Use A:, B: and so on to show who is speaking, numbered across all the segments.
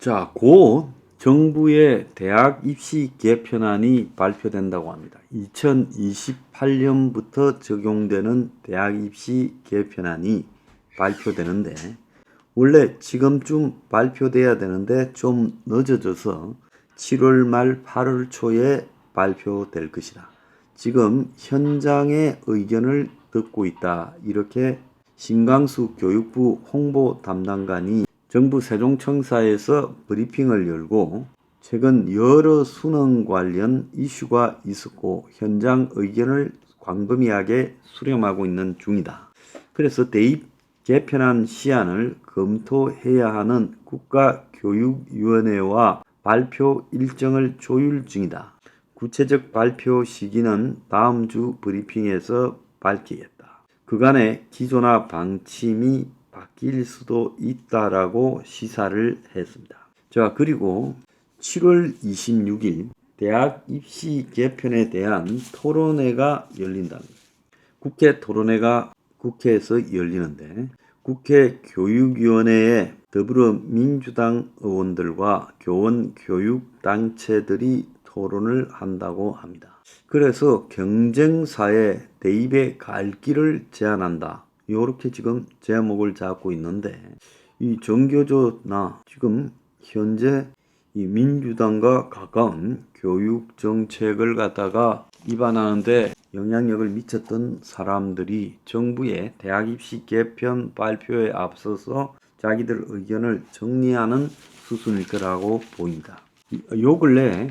A: 자, 곧 정부의 대학 입시 개편안이 발표된다고 합니다. 2028년부터 적용되는 대학 입시 개편안이 발표되는데, 원래 지금쯤 발표돼야 되는데 좀 늦어져서 7월 말 8월 초에 발표될 것이다. 지금 현장의 의견을 듣고 있다. 이렇게 신광수 교육부 홍보 담당관이 정부 세종청사에서 브리핑을 열고 최근 여러 수능 관련 이슈가 있었고 현장 의견을 광범위하게 수렴하고 있는 중이다. 그래서 대입 개편안 시안을 검토해야 하는 국가교육위원회와 발표 일정을 조율 중이다. 구체적 발표 시기는 다음 주 브리핑에서 밝히겠다. 그간의 기조나 방침이 바뀔 수도 있다라고 시사를 했습니다. 자, 그리고 7월 26일 대학 입시 개편에 대한 토론회가 열린답니다. 국회 토론회가 국회에서 열리는데 국회 교육위원회에 더불어민주당 의원들과 교원 교육단체들이 토론을 한다고 합니다. 그래서 경쟁사회 대입의 갈 길을 제안한다. 이렇게 지금 제목을 잡고 있는데 이 정교조나 지금 현재 이 민주당과 가까운 교육 정책을 갖다가 위반하는데 영향력을 미쳤던 사람들이 정부의 대학 입시 개편 발표에 앞서서 자기들 의견을 정리하는 수순일 거라고 보인다. 요 근래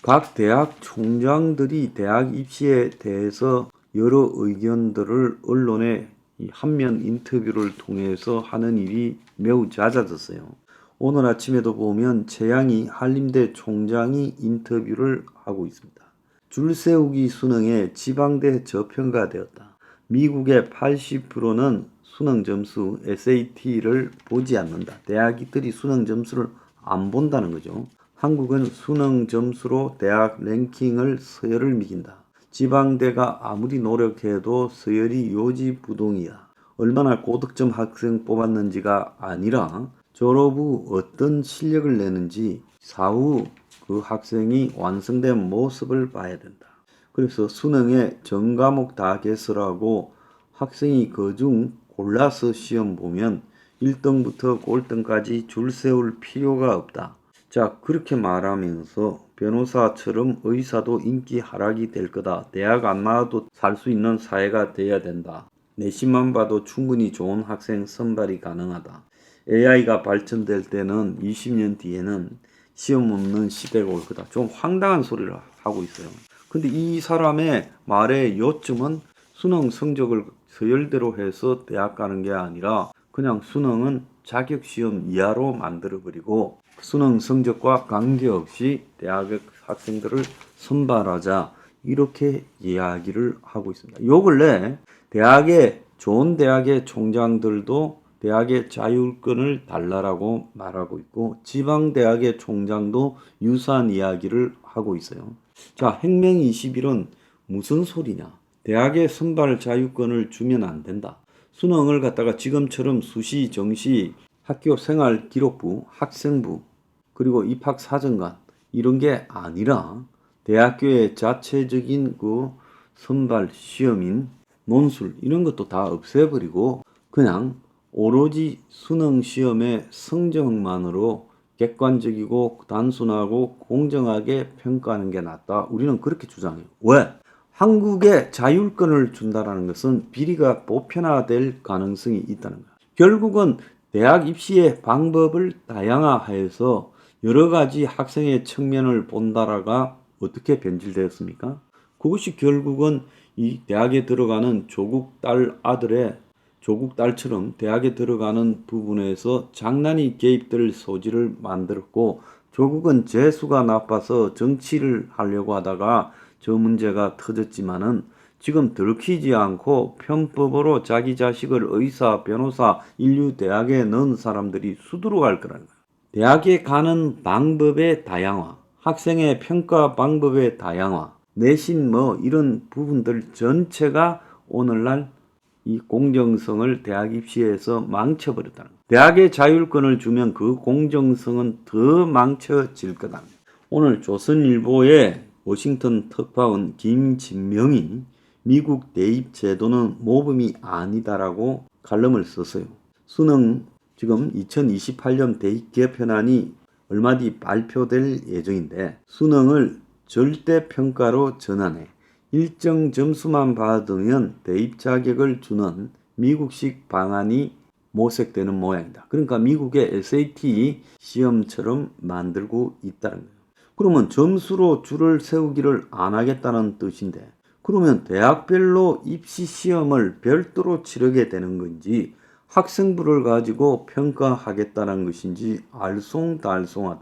A: 각 대학 총장들이 대학 입시에 대해서 여러 의견들을 언론에 한면 인터뷰를 통해서 하는 일이 매우 잦아졌어요. 오늘 아침에도 보면 최양희 한림대 총장이 인터뷰를 하고 있습니다. 줄세우기 수능에 지방대 저평가되었다. 미국의 80%는 수능 점수 SAT를 보지 않는다. 대학들이 수능 점수를 안 본다는 거죠. 한국은 수능 점수로 대학 랭킹을 서열을 매긴다. 지방대가 아무리 노력해도 서열이 요지부동이야. 얼마나 고득점 학생 뽑았는지가 아니라 졸업 후 어떤 실력을 내는지 사후 그 학생이 완성된 모습을 봐야 된다. 그래서 수능에 전 과목 다 개설하고 학생이 그중 골라서 시험 보면 1등부터 꼴등까지 줄 세울 필요가 없다. 자, 그렇게 말하면서 변호사처럼 의사도 인기 하락이 될 거다. 대학 안 나와도 살 수 있는 사회가 돼야 된다. 내신만 봐도 충분히 좋은 학생 선발이 가능하다. AI가 발전될 때는 20년 뒤에는 시험 없는 시대가 올 거다. 좀 황당한 소리를 하고 있어요. 근데 이 사람의 말의 요점은 수능 성적을 서열대로 해서 대학 가는 게 아니라 그냥 수능은 자격시험 이하로 만들어버리고 수능 성적과 관계없이 대학 학생들을 선발하자 이렇게 이야기를 하고 있습니다. 요 근래 좋은 대학의 총장들도 대학의 자율권을 달라라고 말하고 있고 지방대학의 총장도 유사한 이야기를 하고 있어요. 자, 행명 21은 무슨 소리냐? 대학의 선발 자율권을 주면 안 된다. 수능을 갖다가 지금처럼 수시, 정시, 학교 생활 기록부, 학생부, 그리고 입학사정관 이런 게 아니라 대학교의 자체적인 그 선발 시험인 논술 이런 것도 다 없애버리고 그냥 오로지 수능 시험의 성적만으로 객관적이고 단순하고 공정하게 평가하는 게 낫다. 우리는 그렇게 주장해요. 왜? 한국에 자율권을 준다는 것은 비리가 보편화될 가능성이 있다는 거야. 결국은 대학 입시의 방법을 다양화해서 여러 가지 학생의 측면을 본다라가 어떻게 변질되었습니까? 그것이 결국은 이 대학에 들어가는 조국 딸처럼 대학에 들어가는 부분에서 장난이 개입될 소지를 만들었고 조국은 재수가 나빠서 정치를 하려고 하다가 저 문제가 터졌지만은 지금 들키지 않고 편법으로 자기 자식을 의사, 변호사, 인류 대학에 넣은 사람들이 수두룩할 거라는 거예요. 대학에 가는 방법의 다양화, 학생의 평가 방법의 다양화, 내신 이런 부분들 전체가 오늘날 이 공정성을 대학 입시에서 망쳐버렸다는 거예요. 대학에 자율권을 주면 그 공정성은 더 망쳐질 거다. 오늘 조선일보의 워싱턴 특파원 김진명이 미국 대입 제도는 모범이 아니다라고 칼럼을 썼어요. 수능 지금 2028년 대입 개편안이 얼마 뒤 발표될 예정인데 수능을 절대평가로 전환해 일정 점수만 받으면 대입 자격을 주는 미국식 방안이 모색되는 모양이다. 그러니까 미국의 SAT 시험처럼 만들고 있다는 거예요. 그러면 점수로 줄을 세우기를 안 하겠다는 뜻인데 그러면 대학별로 입시 시험을 별도로 치르게 되는 건지 학생부를 가지고 평가하겠다는 것인지 알쏭달쏭하다.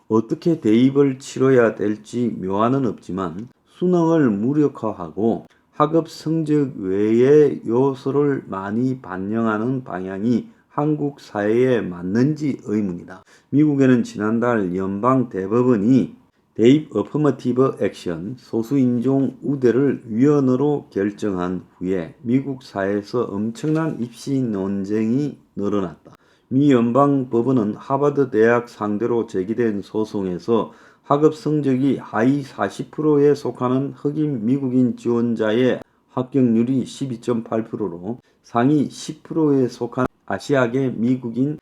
A: 어떻게 대입을 치러야 될지 묘안은 없지만 수능을 무력화하고 학업 성적 외의 요소를 많이 반영하는 방향이 한국 사회에 맞는지 의문이다. 미국에는 지난달 연방 대법원이 대입 어퍼머티브 액션 소수인종 우대를 위헌으로 결정한 후에 미국 사회에서 엄청난 입시 논쟁이 늘어났다. 미 연방법원은 하버드 대학 상대로 제기된 소송에서 학업 성적이 하위 40%에 속하는 흑인 미국인 지원자의 합격률이 12.8%로 상위 10%에 속한 아시아계 미국인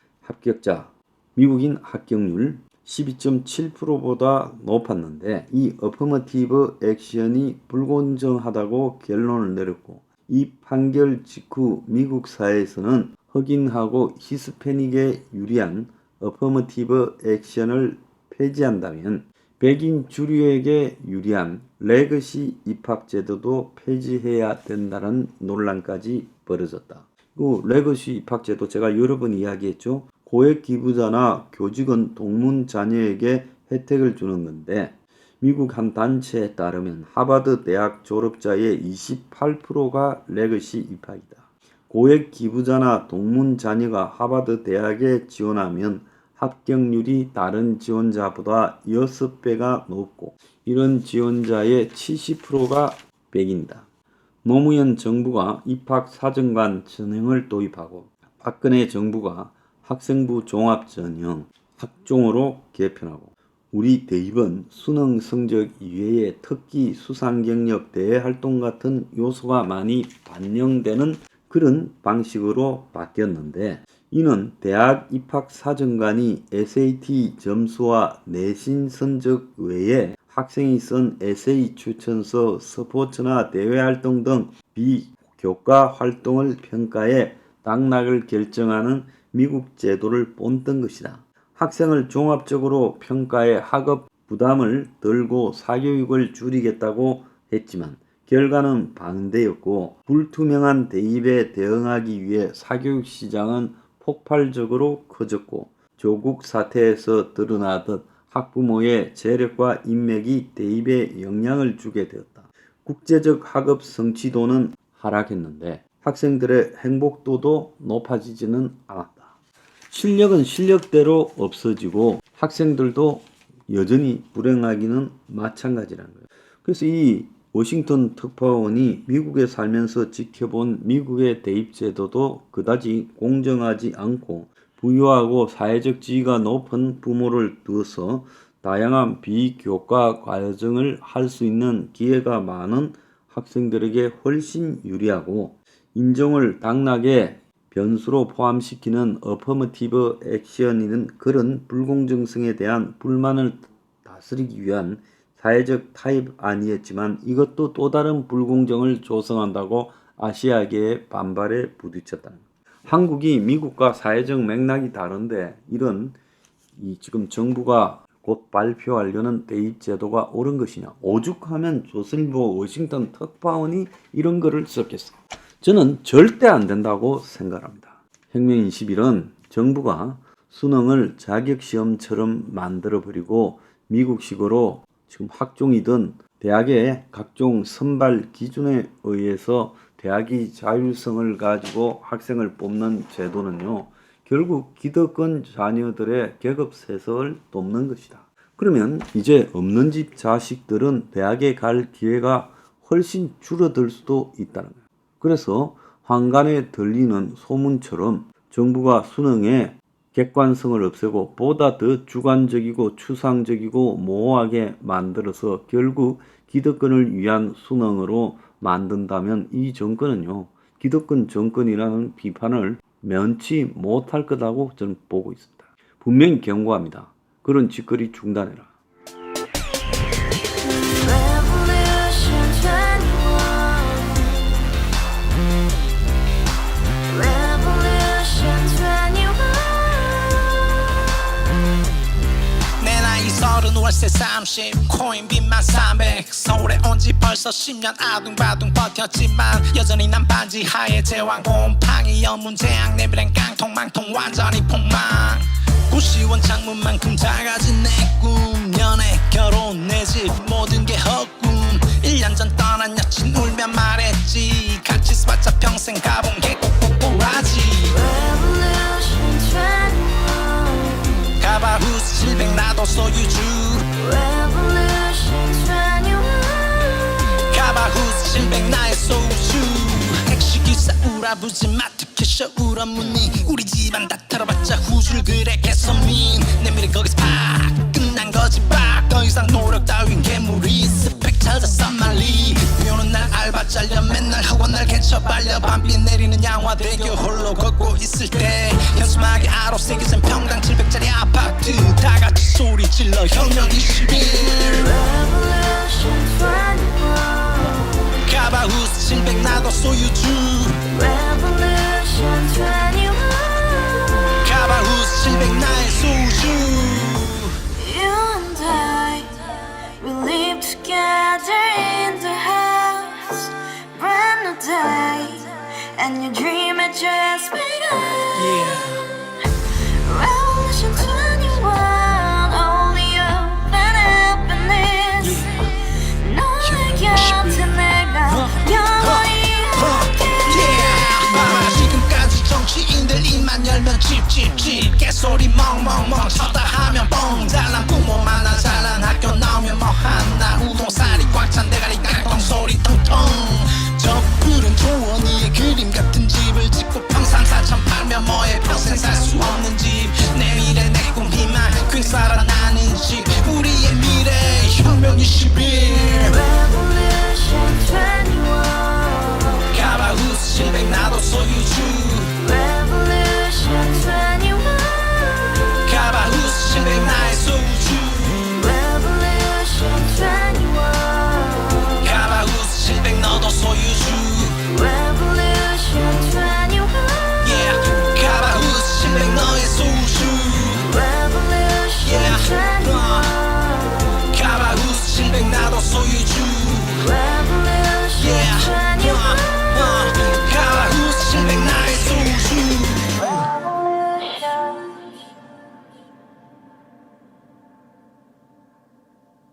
A: 합격률 12.7%보다 높았는데 이 어퍼머티브 액션이 불공정하다고 결론을 내렸고 이 판결 직후 미국 사회에서는 흑인하고 히스패닉에 유리한 어퍼머티브 액션을 폐지한다면 백인 주류에게 유리한 레거시 입학제도도 폐지해야 된다는 논란까지 벌어졌다. 그 레거시 입학제도 제가 여러 번 이야기했죠. 고액 기부자나 교직원 동문 자녀에게 혜택을 주는 건데 미국 한 단체에 따르면 하버드 대학 졸업자의 28%가 레거시 입학이다. 고액 기부자나 동문 자녀가 하버드 대학에 지원하면 합격률이 다른 지원자보다 6배가 높고 이런 지원자의 70%가 백인이다. 노무현 정부가 입학사정관 전형을 도입하고 박근혜 정부가 학생부 종합전형 학종으로 개편하고 우리 대입은 수능 성적 이외에 특기 수상경력 대외활동 같은 요소가 많이 반영되는 그런 방식으로 바뀌었는데 이는 대학 입학사정관이 SAT 점수와 내신 성적 외에 학생이 쓴 에세이 추천서, 스포츠나 대외활동 등 비교과 활동을 평가해 당락을 결정하는 미국 제도를 본뜬 것이다. 학생을 종합적으로 평가해 학업 부담을 덜고 사교육을 줄이겠다고 했지만 결과는 반대였고 불투명한 대입에 대응하기 위해 사교육 시장은 폭발적으로 커졌고 조국 사태에서 드러나듯 학부모의 재력과 인맥이 대입에 영향을 주게 되었다. 국제적 학업 성취도는 하락했는데 학생들의 행복도도 높아지지는 않았다. 실력은 실력대로 없어지고 학생들도 여전히 불행하기는 마찬가지라는 거예요. 그래서 이 워싱턴 특파원이 미국에 살면서 지켜본 미국의 대입제도도 그다지 공정하지 않고 부유하고 사회적 지위가 높은 부모를 두어서 다양한 비교과 과정을 할 수 있는 기회가 많은 학생들에게 훨씬 유리하고 인종을 당락의 변수로 포함시키는 어퍼머티브 액션이는 그런 불공정성에 대한 불만을 다스리기 위한 사회적 타입 아니었지만 이것도 또 다른 불공정을 조성한다고 아시아계의 반발에 부딪혔다는 거예요. 한국이 미국과 사회적 맥락이 다른데 이런 지금 정부가 곧 발표하려는 대입 제도가 옳은 것이냐. 오죽하면 조선일보 워싱턴 특파원이 이런 글을 썼겠어. 저는 절대 안 된다고 생각합니다. 혁명 21은 정부가 수능을 자격시험처럼 만들어버리고 미국식으로 지금 학종이든 대학의 각종 선발 기준에 의해서 대학이 자율성을 가지고 학생을 뽑는 제도는요. 결국 기득권 자녀들의 계급세습을 돕는 것이다. 그러면 이제 없는 집 자식들은 대학에 갈 기회가 훨씬 줄어들 수도 있다는 거예요. 그래서 황간에 들리는 소문처럼 정부가 수능에 객관성을 없애고 보다 더 주관적이고 추상적이고 모호하게 만들어서 결국 기득권을 위한 수능으로 만든다면 이 정권은요, 기득권 정권이라는 비판을 면치 못할 거라고 저는 보고 있습니다. 분명히 경고합니다. 그런 짓거리 중단해라.
B: 서른 월세 30 코인빚만 300 서울에 온지 벌써 10년 아둥바둥 버텼지만 여전히 난 반지 하에 제왕 곰팡이 연문제약 내비랭 깡통 망통 완전히 폭망 고시원 창문만큼 작아진 내 꿈 연애 결혼 내 집 모든 게 헛꿈 1년 전 떠난 여친 울며 말했지 같이 써봤자 평생 가본 게 꼭꼭꼭하지 가바후스 700 나도 소유주 가바후스 700 나의 소주 택시기사 우라부지 마트 캐셔 울어무니 우리 집안 다 털어봤자 후줄 그래 개선민 내미래 거기서 팍 끝난 거지 팍 더 이상 노력 따윈 괴물이 스펙 찾아서 말리 비오는 날 알바 잘려 맨날 학원 날 개쳐 발려 밤비 내리는 양화대교 홀로 걷고 있을 때 현수막에 아로 새겨진 평당 700짜리 아파트 다같이 소리 질러 혁명 21 가바후스 700 나도 소유주 가바후스 700 나의 소주
C: Together in the house, brand new day, and your dream had just begun. Revolution 21, only open happiness. 너의 곁에 내가 영원히 함께.
B: 지금까지 정치인들 입만 열면 찝찝찝 개소리 멍멍멍 쳤다 하면 뻥 잘난 부모 만나 잘난 학교 나오면 뭐 하나 우동사